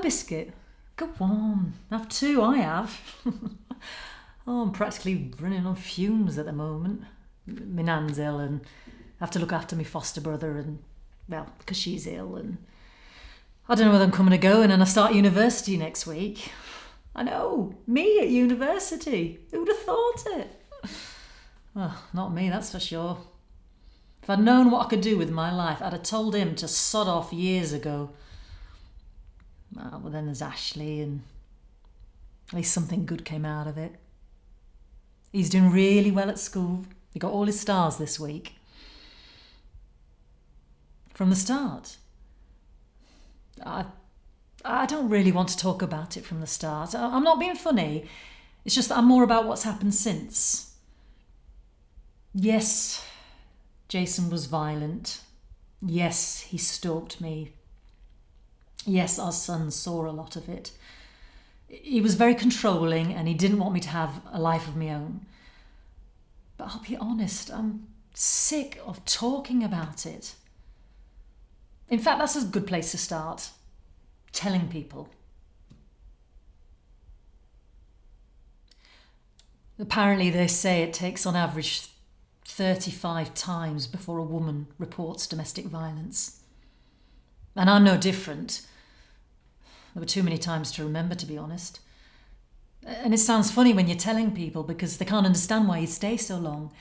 biscuit? Go on, have two, I have. Oh, I'm practically running on fumes at the moment. My nan's ill and I have to look after my foster brother and, well, because she's ill and I don't know whether I'm coming or going and I start university next week. I know, me at university. Who'd have thought it? Well, not me, that's for sure. If I'd known what I could do with my life, I'd have told him to sod off years ago. Well, then there's Ashley and at least something good came out of it. He's doing really well at school. He got all his stars this week. From the start. I don't really want to talk about it from the start. I'm not being funny. It's just that I'm more about what's happened since. Yes, Jason was violent. Yes, he stalked me. Yes, our son saw a lot of it. He was very controlling and he didn't want me to have a life of my own. But I'll be honest, I'm sick of talking about it. In fact, that's a good place to start. Telling people. Apparently they say it takes on average 35 times before a woman reports domestic violence. And I'm no different. There were too many times to remember, to be honest. And it sounds funny when you're telling people because they can't understand why you stay so long.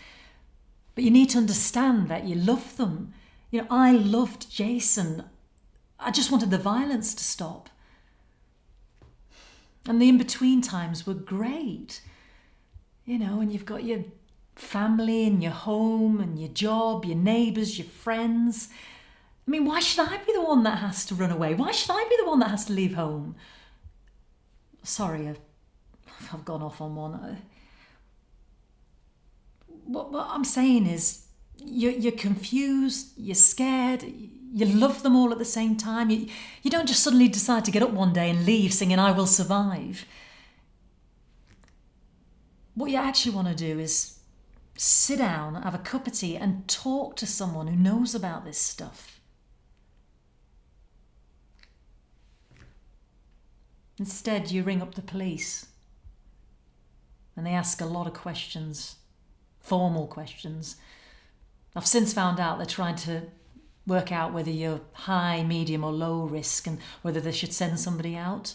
But you need to understand that you love them. You know, I loved Jason. I just wanted the violence to stop. And the in-between times were great. You know, and you've got your family and your home and your job, your neighbours, your friends. I mean, why should I be the one that has to run away? Why should I be the one that has to leave home? Sorry, I've gone off on one. What I'm saying is you're confused, you're scared, you love them all at the same time. You don't just suddenly decide to get up one day and leave singing I will survive. What you actually want to do is sit down, have a cup of tea and talk to someone who knows about this stuff. Instead, you ring up the police and they ask a lot of questions, formal questions. I've since found out they're trying to work out whether you're high, medium or low risk and whether they should send somebody out.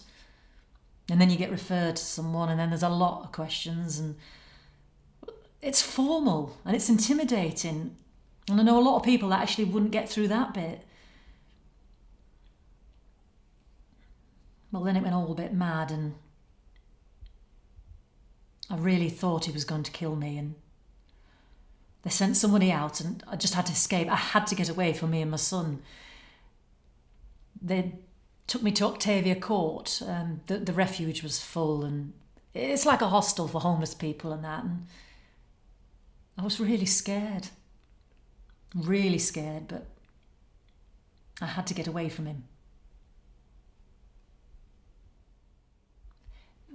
And then you get referred to someone and then there's a lot of questions and it's formal and it's intimidating. And I know a lot of people that actually wouldn't get through that bit. Well, then it went all a bit mad and I really thought he was going to kill me and they sent somebody out and I just had to escape. I had to get away from me and my son. They took me to Octavia Court. The refuge was full and it's like a hostel for homeless people and that. And I was really scared, but I had to get away from him.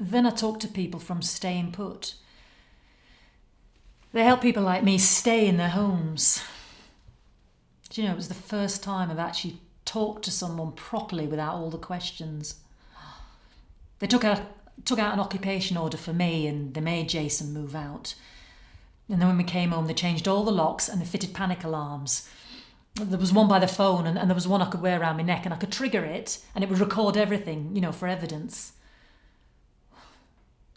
Then I talked to people from Staying Put. They help people like me stay in their homes. Do you know, it was the first time I've actually talked to someone properly without all the questions. They took out an occupation order for me and they made Jason move out. And then when we came home, they changed all the locks and they fitted panic alarms. There was one by the phone and there was one I could wear around my neck and I could trigger it and it would record everything, you know, for evidence.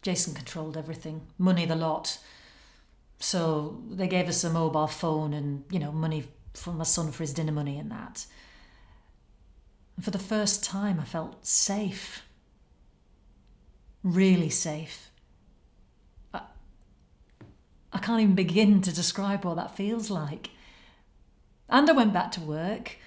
Jason controlled everything, money the lot. So they gave us a mobile phone and, you know, money for my son for his dinner money and that. And for the first time I felt safe. Really safe. I can't even begin to describe what that feels like. And I went back to work.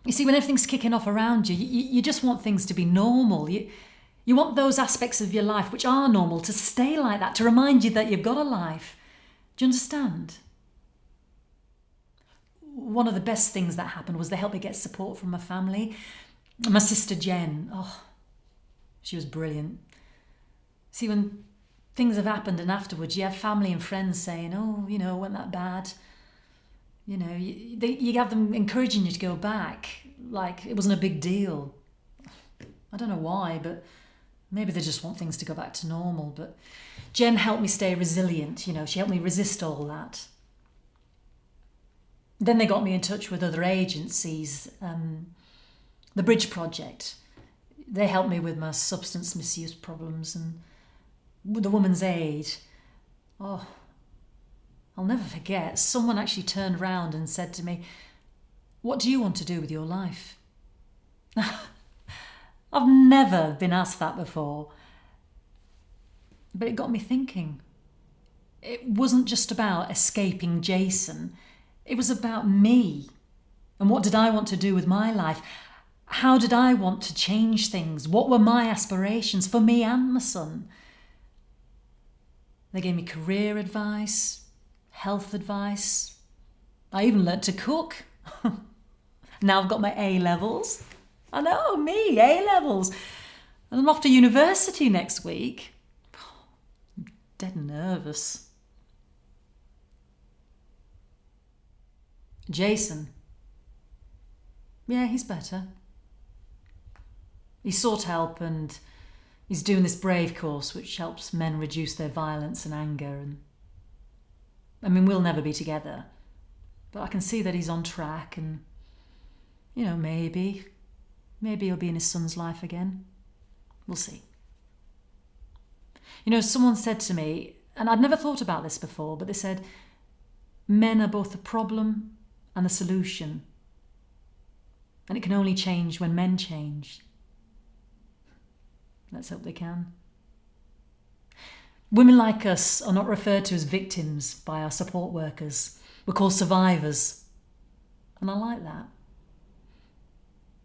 You see, when everything's kicking off around you, you just want things to be normal. You want those aspects of your life which are normal to stay like that, to remind you that you've got a life. Do you understand? One of the best things that happened was they helped me get support from my family. My sister Jen, she was brilliant. See, when things have happened and afterwards you have family and friends saying, oh, you know, it wasn't that bad. You know, you have them encouraging you to go back, like it wasn't a big deal. I don't know why, but maybe they just want things to go back to normal. But Jen helped me stay resilient, you know, she helped me resist all that. Then they got me in touch with other agencies, the Bridge Project. They helped me with my substance misuse problems, and with the Woman's Aid. Oh, I'll never forget, someone actually turned round and said to me, "What do you want to do with your life?" I've never been asked that before. But it got me thinking. It wasn't just about escaping Jason. It was about me. And what did I want to do with my life? How did I want to change things? What were my aspirations for me and my son? They gave me career advice, health advice. I even learnt to cook. Now I've got my A-levels. I know, me, A-levels. And I'm off to university next week. I'm dead nervous. Jason. Yeah, he's better. He sought help and he's doing this Brave course which helps men reduce their violence and anger. And I mean, we'll never be together, but I can see that he's on track and, you know, maybe he'll be in his son's life again. We'll see. You know, someone said to me, and I'd never thought about this before, but they said, men are both the problem and the solution. And it can only change when men change. Let's hope they can. Women like us are not referred to as victims by our support workers. We're called survivors. And I like that.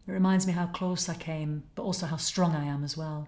It reminds me how close I came, but also how strong I am as well.